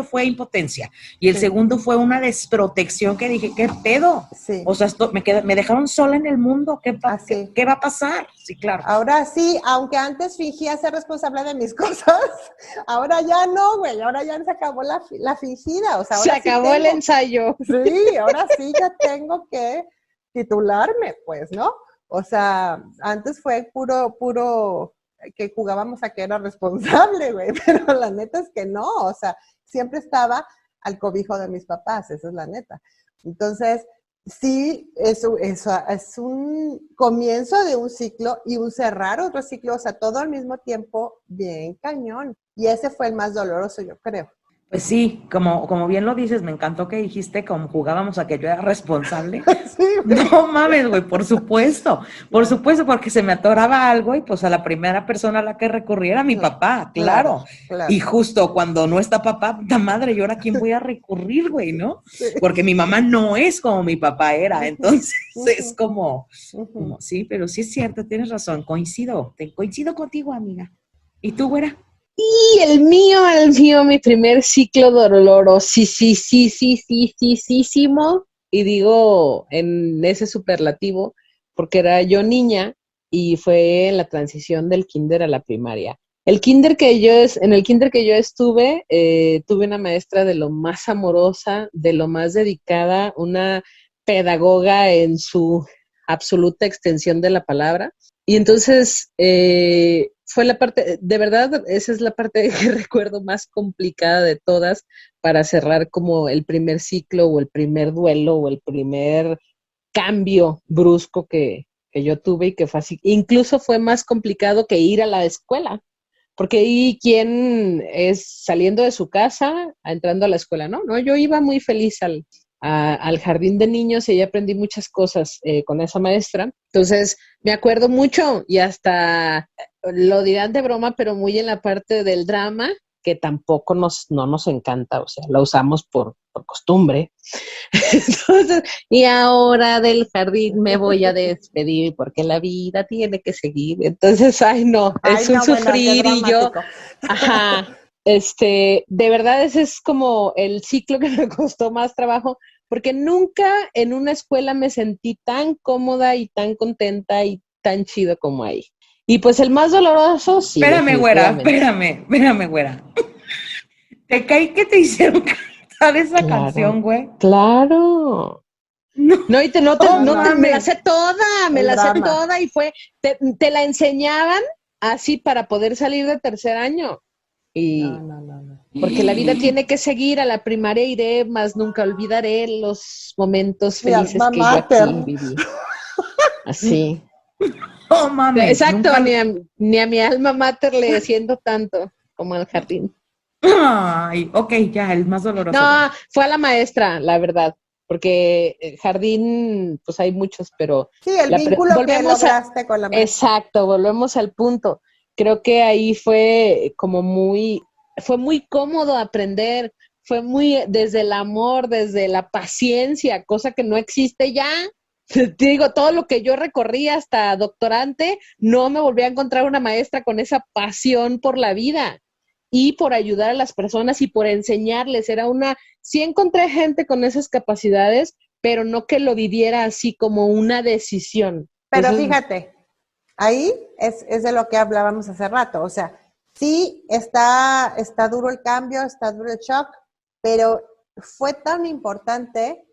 fue impotencia y el sí, segundo fue una desprotección que dije, ¿qué pedo? sí, O sea, me dejaron sola en el mundo, así. ¿qué va a pasar? Sí, claro. Ahora sí, aunque antes fingía ser responsable de mis cosas, ahora ya no, güey, ahora ya se acabó la fingida, o sea, Se ahora sí acabó el tengo, ensayo. sí, ahora sí ya tengo que titularme, pues, ¿no? O sea, antes fue puro que jugábamos a que era responsable, güey, pero la neta es que no, o sea, siempre estaba al cobijo de mis papás, esa es la neta. Entonces, sí, eso es un comienzo de un ciclo y un cerrar otro ciclo, o sea, todo al mismo tiempo, bien cañón. Y ese fue el más doloroso, yo creo. Pues sí, como bien lo dices, me encantó que dijiste como jugábamos a que yo era responsable. Sí, güey. No mames, güey, por supuesto, porque se me atoraba algo y pues a la primera persona a la que recurría era mi papá, Claro, claro. claro. Y justo cuando no está papá, puta madre, ¿y ahora a quién voy a recurrir, güey, no? Sí. Porque mi mamá no es como mi papá era, entonces es Ujú, como, ujú. sí, pero sí es cierto, tienes razón, coincido contigo, amiga. ¿Y tú, güera? Y mi primer ciclo dolorosísimo, y digo en ese superlativo, porque era yo niña y fue en la transición del kinder a la primaria. En el kinder que yo estuve, tuve una maestra de lo más amorosa, de lo más dedicada, una pedagoga en su absoluta extensión de la palabra. Y entonces fue la parte, de verdad, esa es la parte que recuerdo más complicada de todas para cerrar como el primer ciclo o el primer duelo o el primer cambio brusco que yo tuve y que fue así. Incluso fue más complicado que ir a la escuela, porque ahí quien es saliendo de su casa, entrando a la escuela, ¿no? No, yo iba muy feliz al jardín de niños y ahí aprendí muchas cosas con esa maestra. Entonces, me acuerdo mucho y hasta lo dirán de broma, pero muy en la parte del drama, que tampoco no nos encanta, o sea, la usamos por costumbre. Entonces, y ahora del jardín me voy a despedir porque la vida tiene que seguir. Entonces, ay, no, es Ay, un no, bueno, qué sufrir y yo, dramático. ajá, de verdad ese es como el ciclo que me costó más trabajo, porque nunca en una escuela me sentí tan cómoda y tan contenta y tan chido como ahí. Y pues el más doloroso, sí, Espérame, güera, definitivamente. espérame, güera. ¿Te cae que te hicieron cantar esa Claro, canción, güey? claro. No, No, y No me la mames, sé toda, me el la sé drama. toda y te la enseñaban así para poder salir de tercer año. No, Y no, no, no. porque la vida tiene que seguir, a la primaria iré, mas nunca olvidaré los momentos Mi felices alma que yo mater. aquí viví. Así. oh mames, Exacto, nunca. ni a mi alma mater le siento tanto como al jardín. Ay, ok, ya, el más doloroso, No, güera. fue a la maestra, la verdad, porque jardín, pues hay muchos, pero Sí, el vínculo que volvemos a, lograste con la maestra. exacto, volvemos al punto. Creo que ahí fue fue muy cómodo aprender, fue muy desde el amor, desde la paciencia, cosa que no existe ya. Te digo, todo lo que yo recorrí hasta doctorante, no me volví a encontrar una maestra con esa pasión por la vida y por ayudar a las personas y por enseñarles. Sí encontré gente con esas capacidades, pero no que lo viviera así como una decisión. Pero Entonces, fíjate, ahí es de lo que hablábamos hace rato. O sea, sí está duro el cambio, está duro el shock, pero fue tan importante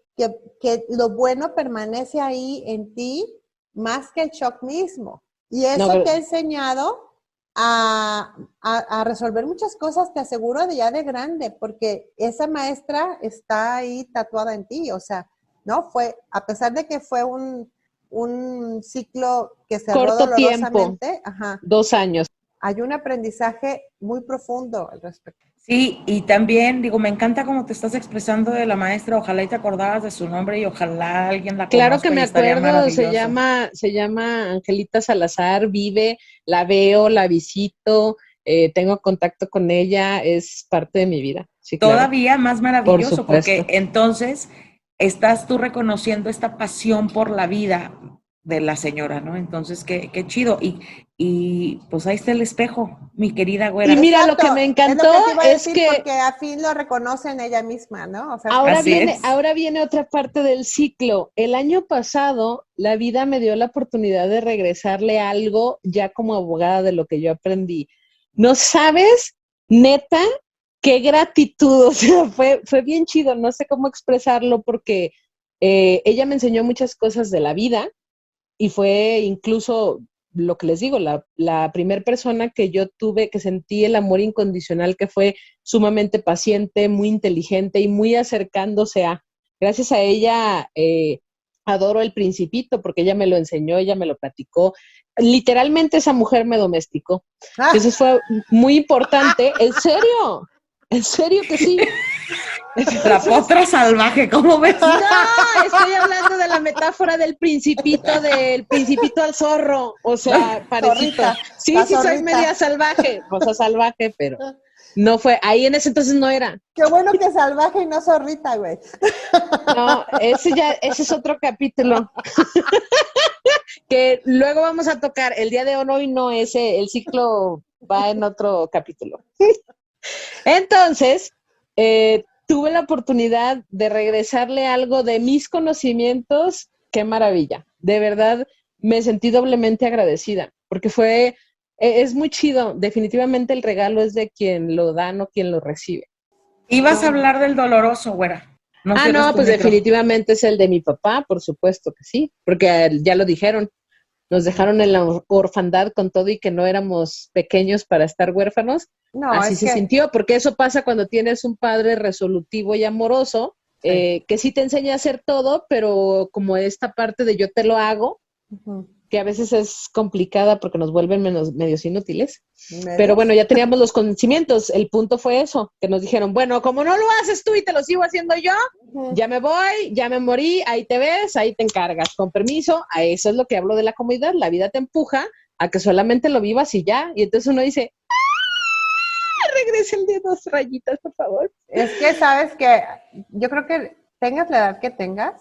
que lo bueno permanece ahí en ti más que el shock mismo. Y no, eso te ha enseñado a resolver muchas cosas, te aseguro, de ya de grande, porque esa maestra está ahí tatuada en ti. O sea, ¿no? A pesar de que fue un ciclo que cerró corto tiempo, dolorosamente, ajá, 2 años. hay un aprendizaje muy profundo al respecto. Sí, y también, digo, me encanta cómo te estás expresando de la maestra. Ojalá y te acordabas de su nombre y ojalá alguien la Claro que conozca y me estaría acuerdo, maravilloso. se llama Angelita Salazar, vive, la veo, la visito, tengo contacto con ella, es parte de mi vida. Sí, claro, Todavía más por maravilloso, porque supuesto. entonces estás tú reconociendo esta pasión por la vida de la señora, ¿no? Entonces, qué chido. Y pues ahí está el espejo, mi querida Y güera. mira, lo Exacto, que me es lo encantó que te iba a es decir que porque a fin lo reconoce en ella misma, ¿no? O sea, Así es. ahora viene otra parte del ciclo. El año pasado, la vida me dio la oportunidad de regresarle algo ya como abogada de lo que yo aprendí. No sabes, neta, qué gratitud. O sea, fue bien chido. No sé cómo expresarlo porque ella me enseñó muchas cosas de la vida y fue incluso lo que les digo, la primera persona que yo tuve, que sentí el amor incondicional, que fue sumamente paciente, muy inteligente y muy acercándose a. Gracias a ella adoro El Principito porque ella me lo enseñó, ella me lo platicó. Literalmente esa mujer me domesticó. Entonces fue muy importante, en serio que sí. La Entonces, potra salvaje, ¿cómo ves? no, estoy hablando de la metáfora del principito al zorro, o sea, parejito. zorrita, Sí, la sí, soy media zorrita. salvaje, rosa salvaje, pero no fue, ahí en ese entonces no era. Qué bueno que salvaje y no zorrita, güey. No, ese es otro capítulo que luego vamos a tocar. El día de hoy no, el ciclo va en otro capítulo. Entonces, tuve la oportunidad de regresarle algo de mis conocimientos. Qué maravilla. De verdad, me sentí doblemente agradecida, porque fue es muy chido. Definitivamente el regalo es de quien lo da, no quien lo recibe. Ibas a hablar del doloroso, güera. No cierres No, tu pues micro. definitivamente es el de mi papá, por supuesto que sí, porque ya lo dijeron, nos dejaron en la orfandad con todo y que no éramos pequeños para estar huérfanos. No, Así es se que sintió, porque eso pasa cuando tienes un padre resolutivo y amoroso, sí. que sí te enseña a hacer todo, pero como esta parte de yo te lo hago, Ujú. que a veces es complicada porque nos vuelven medios inútiles. Pero ¿Medios? bueno, ya teníamos los conocimientos. El punto fue eso, que nos dijeron, bueno, como no lo haces tú y te lo sigo haciendo yo, Ujú. ya me voy, ya me morí, ahí te ves, ahí te encargas. Con permiso, a eso es lo que hablo de la comodidad. La vida te empuja a que solamente lo vivas y ya. Y entonces uno dice, regresen de 2 rayitas, por favor. Es que sabes que yo creo que tengas la edad que tengas,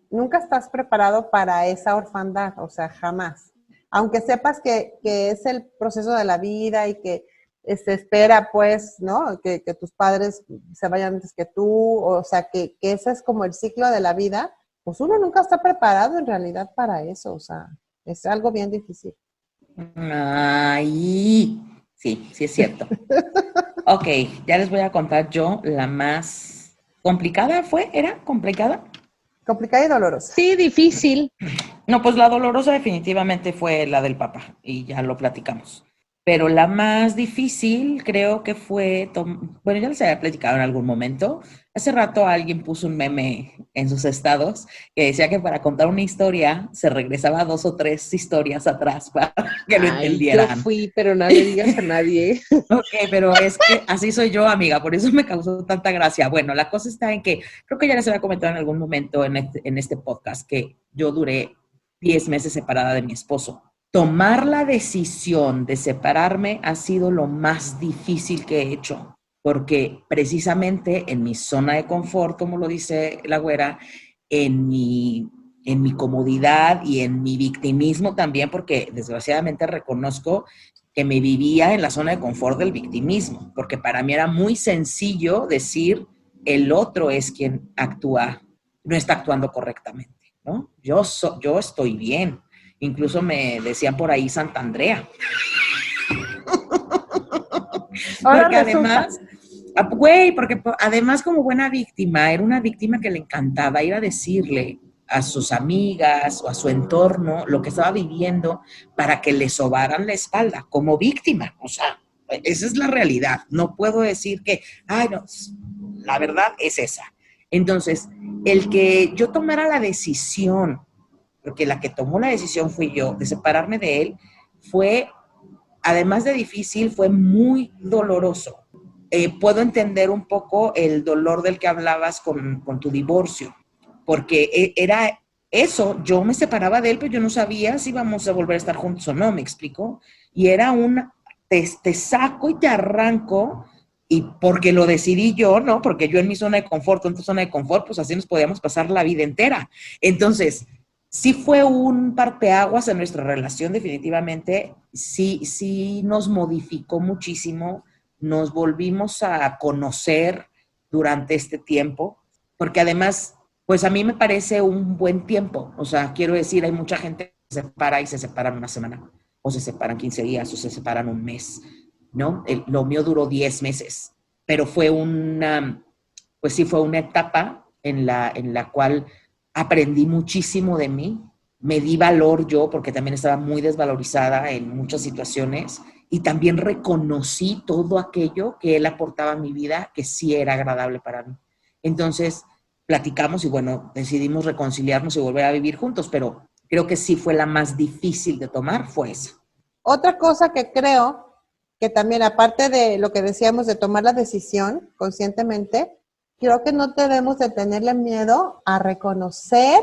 nunca estás preparado para esa orfandad, o sea, jamás. Aunque sepas que es el proceso de la vida y que se espera, pues, ¿no? Que tus padres se vayan antes que tú, o sea, que ese es como el ciclo de la vida, pues uno nunca está preparado en realidad para eso, o sea, es algo bien difícil. Ay, sí, sí es cierto. Ok, ya les voy a contar yo la más complicada ¿era complicada? Complicada y dolorosa. Sí, difícil. No, pues la dolorosa definitivamente fue la del papá y ya lo platicamos. Pero la más difícil creo que fue, bueno, ya les había platicado en algún momento. Hace rato alguien puso un meme en sus estados que decía que para contar una historia se regresaba 2 o 3 historias atrás para que lo Ay, yo entendieran. fui, pero no le digas a nadie. Ok, pero es que así soy yo, amiga, por eso me causó tanta gracia. Bueno, la cosa está en que, creo que ya les había comentado en algún momento en este podcast que yo duré 10 meses separada de mi esposo. Tomar la decisión de separarme ha sido lo más difícil que he hecho, porque precisamente en mi zona de confort, como lo dice la güera, en mi comodidad y en mi victimismo también, porque desgraciadamente reconozco que me vivía en la zona de confort del victimismo, porque para mí era muy sencillo decir el otro es quien actúa, no está actuando correctamente, ¿no? Yo estoy bien. Incluso me decían por ahí Santa Andrea. Ahora Porque resulta. además, güey, porque además como buena víctima, era una víctima que le encantaba ir a decirle a sus amigas o a su entorno lo que estaba viviendo para que le sobaran la espalda como víctima. O sea, esa es la realidad. No puedo decir que, ay, no, la verdad es esa. Entonces, el que yo tomara la decisión, porque la que tomó la decisión fui yo, de separarme de él, fue, además de difícil, fue muy doloroso. Puedo entender un poco el dolor del que hablabas con tu divorcio, porque era eso, yo me separaba de él, pero yo no sabía si íbamos a volver a estar juntos o no, ¿me explico? Y era te saco y te arranco, y porque lo decidí yo, ¿no? Porque yo en mi zona de confort, en tu zona de confort, pues así nos podíamos pasar la vida entera. Entonces, sí fue un parteaguas en nuestra relación, definitivamente, sí nos modificó muchísimo, nos volvimos a conocer durante este tiempo, porque además, pues a mí me parece un buen tiempo, o sea, quiero decir, hay mucha gente que se separa y se separan una semana, o se separan 15 días, o se separan un mes, ¿no? Lo mío duró 10 meses, pero pues sí, fue una etapa en la cual aprendí muchísimo de mí, me di valor yo, porque también estaba muy desvalorizada en muchas situaciones, y también reconocí todo aquello que él aportaba a mi vida, que sí era agradable para mí. Entonces, platicamos y bueno, decidimos reconciliarnos y volver a vivir juntos, pero creo que sí fue la más difícil de tomar, fue esa. Otra cosa que creo que también, aparte de lo que decíamos de tomar la decisión conscientemente, creo que no debemos de tenerle miedo a reconocer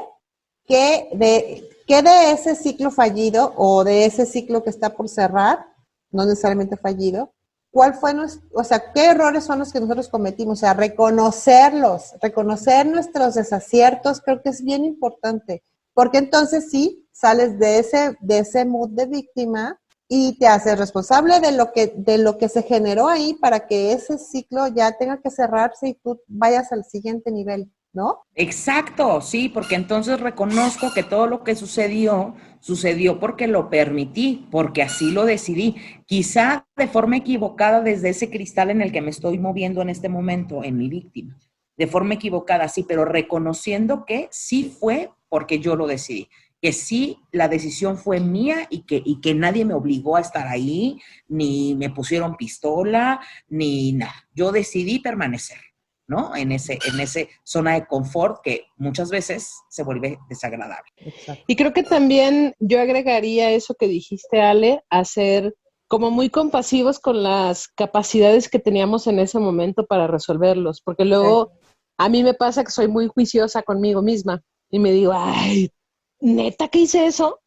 que de ese ciclo fallido o de ese ciclo que está por cerrar, no necesariamente fallido, cuál fue o sea, qué errores son los que nosotros cometimos, o sea, reconocerlos, reconocer nuestros desaciertos, creo que es bien importante, porque entonces sí, sales de ese mood de víctima y te haces responsable de lo que se generó ahí para que ese ciclo ya tenga que cerrarse y tú vayas al siguiente nivel. ¿no? Exacto, sí, porque entonces reconozco que todo lo que sucedió, sucedió porque lo permití, porque así lo decidí. Quizá de forma equivocada desde ese cristal en el que me estoy moviendo en este momento, en mi víctima. De forma equivocada, sí, pero reconociendo que sí fue porque yo lo decidí. Que sí, la decisión fue mía y que nadie me obligó a estar ahí, ni me pusieron pistola, ni nada. Yo decidí permanecer. ¿No? En ese zona de confort que muchas veces se vuelve desagradable. Exacto. Y creo que también yo agregaría eso que dijiste, Ale, a ser como muy compasivos con las capacidades que teníamos en ese momento para resolverlos, porque luego a mí me pasa que soy muy juiciosa conmigo misma y me digo, ay, neta que hice eso,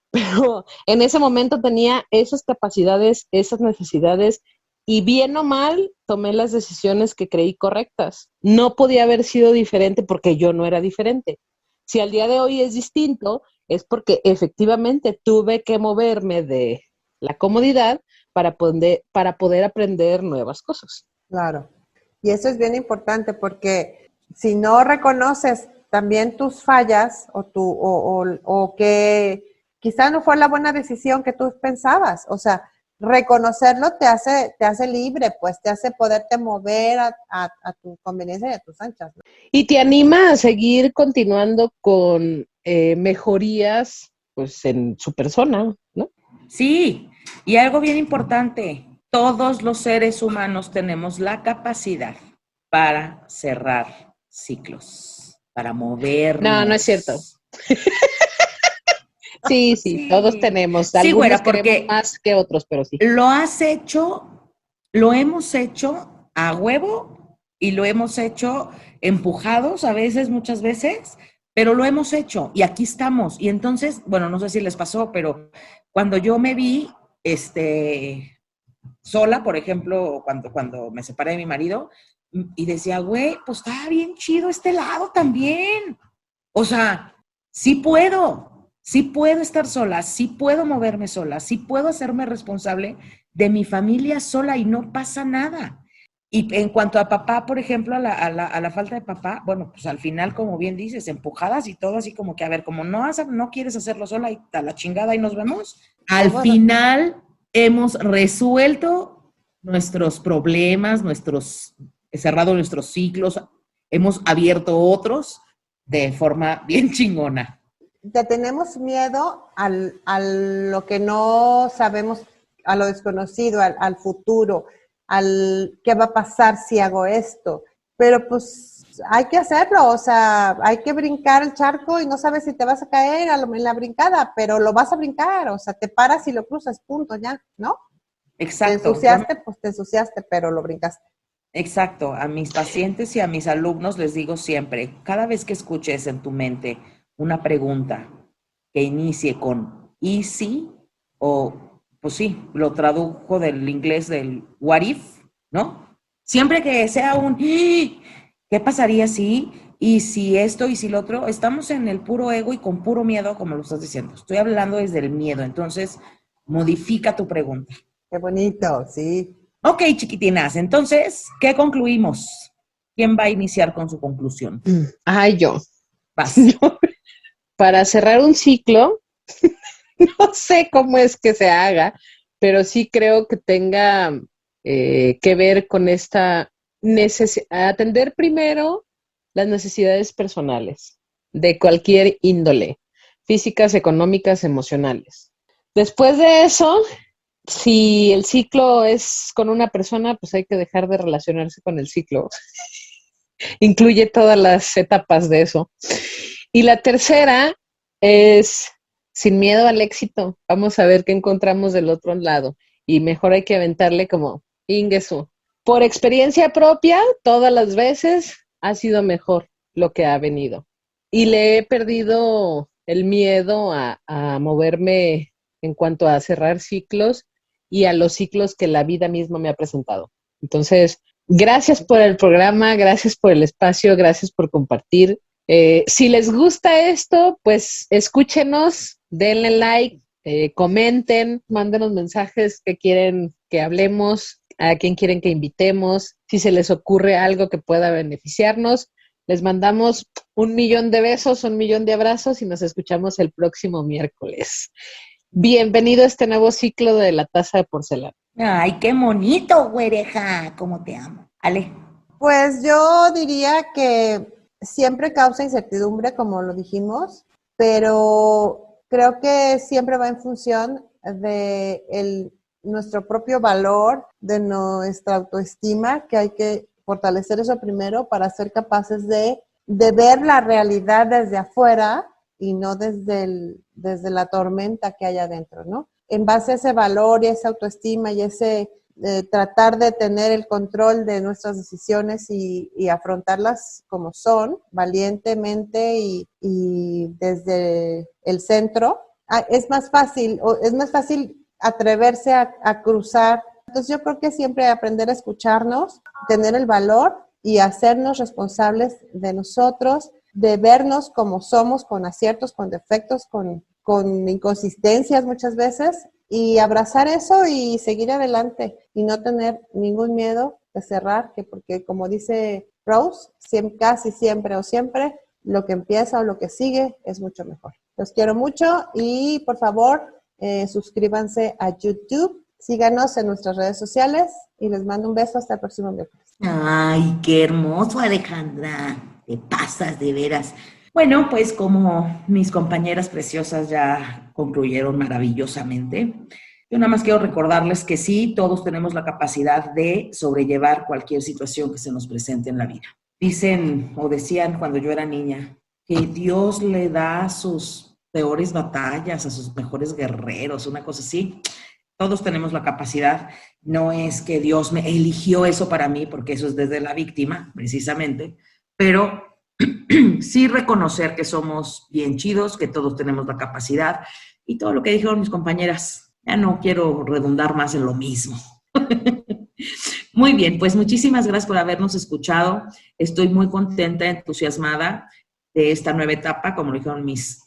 pero en ese momento tenía esas capacidades, esas necesidades y bien o mal tomé las decisiones que creí correctas. No podía haber sido diferente porque yo no era diferente. Si al día de hoy es distinto, es porque efectivamente tuve que moverme de la comodidad para poder aprender nuevas cosas. Claro. Y eso es bien importante porque si no reconoces también tus fallas o que quizá no fue la buena decisión que tú pensabas, o sea, reconocerlo te hace libre, pues te hace poderte mover a tu conveniencia y a tus anchas, ¿no? Y te anima a seguir continuando con mejorías pues en su persona, ¿no? Sí, y algo bien importante, todos los seres humanos tenemos la capacidad para cerrar ciclos, para No, no es cierto. movernos. Sí, todos Sí, tenemos. sí, Algunos güera, queremos porque más que otros, pero sí. lo has hecho, lo hemos hecho a huevo y lo hemos hecho empujados a veces, muchas veces, pero lo hemos hecho y aquí estamos. Y entonces, bueno, no sé si les pasó, pero cuando yo me vi, sola, por ejemplo, cuando me separé de mi marido, y decía, güey, pues está bien chido este lado también. O sea, sí puedo estar sola, sí puedo moverme sola, sí puedo hacerme responsable de mi familia sola y no pasa nada. Y en cuanto a papá, por ejemplo, a la falta de papá, bueno, pues al final, como bien dices, empujadas y todo así como que, a ver, como no quieres hacerlo sola y a la chingada y nos vemos, al final hemos resuelto nuestros problemas, cerrado nuestros ciclos, hemos abierto otros de forma bien chingona. Te tenemos miedo a lo que no sabemos, a lo desconocido, al futuro, al qué va a pasar si hago esto. Pero pues hay que hacerlo, o sea, hay que brincar el charco y no sabes si te vas a caer en la brincada, pero lo vas a brincar, o sea, te paras y lo cruzas, punto, ya, ¿no? Te Exacto. ensuciaste, pues te ensuciaste, pero lo brincaste. Exacto, a mis pacientes y a mis alumnos les digo siempre, cada vez que escuches en tu mente una pregunta que inicie con ¿y si? O, pues sí, lo tradujo del inglés del what if, ¿no? Siempre que sea un ¿qué pasaría si? Y si esto y si lo otro, estamos en el puro ego y con puro miedo, como lo estás diciendo. Estoy hablando desde el miedo, entonces modifica tu pregunta. Qué bonito, sí. Ok, chiquitinas, entonces, ¿qué concluimos? ¿Quién va a iniciar con su conclusión? Ay, yo. Vas. Para cerrar un ciclo, no sé cómo es que se haga, pero sí creo que tenga que ver con esta atender primero las necesidades personales de cualquier índole, físicas, económicas, emocionales. Después de eso, si el ciclo es con una persona, pues hay que dejar de relacionarse con el ciclo. Incluye todas las etapas de eso. Y la tercera es sin miedo al éxito. Vamos a ver qué encontramos del otro lado. Y mejor hay que aventarle como Ingesu. Por experiencia propia, todas las veces ha sido mejor lo que ha venido. Y le he perdido el miedo a moverme en cuanto a cerrar ciclos y a los ciclos que la vida misma me ha presentado. Entonces, gracias por el programa, gracias por el espacio, gracias por compartir. Si les gusta esto, pues escúchenos, denle like, comenten, mándenos mensajes que quieren que hablemos, a quién quieren que invitemos, si se les ocurre algo que pueda beneficiarnos. Les mandamos 1,000,000 de besos, 1,000,000 de abrazos y nos escuchamos el próximo miércoles. Bienvenido a este nuevo ciclo de La Taza de Porcelana. Ay, qué bonito, güereja, cómo te amo. Ale. Pues yo diría que siempre causa incertidumbre, como lo dijimos, pero creo que siempre va en función de nuestro propio valor, de nuestra autoestima, que hay que fortalecer eso primero para ser capaces de ver la realidad desde afuera y no desde la tormenta que hay adentro, ¿no? En base a ese valor y esa autoestima y ese tratar de tener el control de nuestras decisiones y afrontarlas como son, valientemente y desde el centro, es más fácil atreverse a cruzar. Entonces yo creo que siempre aprender a escucharnos, tener el valor y hacernos responsables de nosotros, de vernos como somos, con aciertos, con defectos, con inconsistencias muchas veces, y abrazar eso y seguir adelante y no tener ningún miedo de cerrar, porque como dice Rose, casi siempre o siempre lo que empieza o lo que sigue es mucho mejor. Los quiero mucho y por favor suscríbanse a YouTube, síganos en nuestras redes sociales y les mando un beso hasta el próximo miércoles. Ay, qué hermoso, Alejandra. Te pasas de veras. Bueno, pues como mis compañeras preciosas ya concluyeron maravillosamente, yo nada más quiero recordarles que sí, todos tenemos la capacidad de sobrellevar cualquier situación que se nos presente en la vida. Dicen o decían cuando yo era niña que Dios le da sus peores batallas a sus mejores guerreros, una cosa así. Todos tenemos la capacidad, no es que Dios me eligió eso para mí, porque eso es desde la víctima, precisamente, pero sí reconocer que somos bien chidos, que todos tenemos la capacidad y todo lo que dijeron mis compañeras. Ya no quiero redundar más en lo mismo. Muy bien, pues muchísimas gracias por habernos escuchado. Estoy muy contenta, entusiasmada de esta nueva etapa, como lo dijeron mis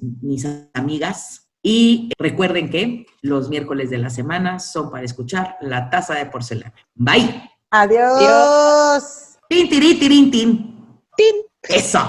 amigas. Y recuerden que los miércoles de la semana son para escuchar La Taza de Porcelana. Bye. Adiós. Tin, tirí, tirín, tin. ¡Tin! Eso.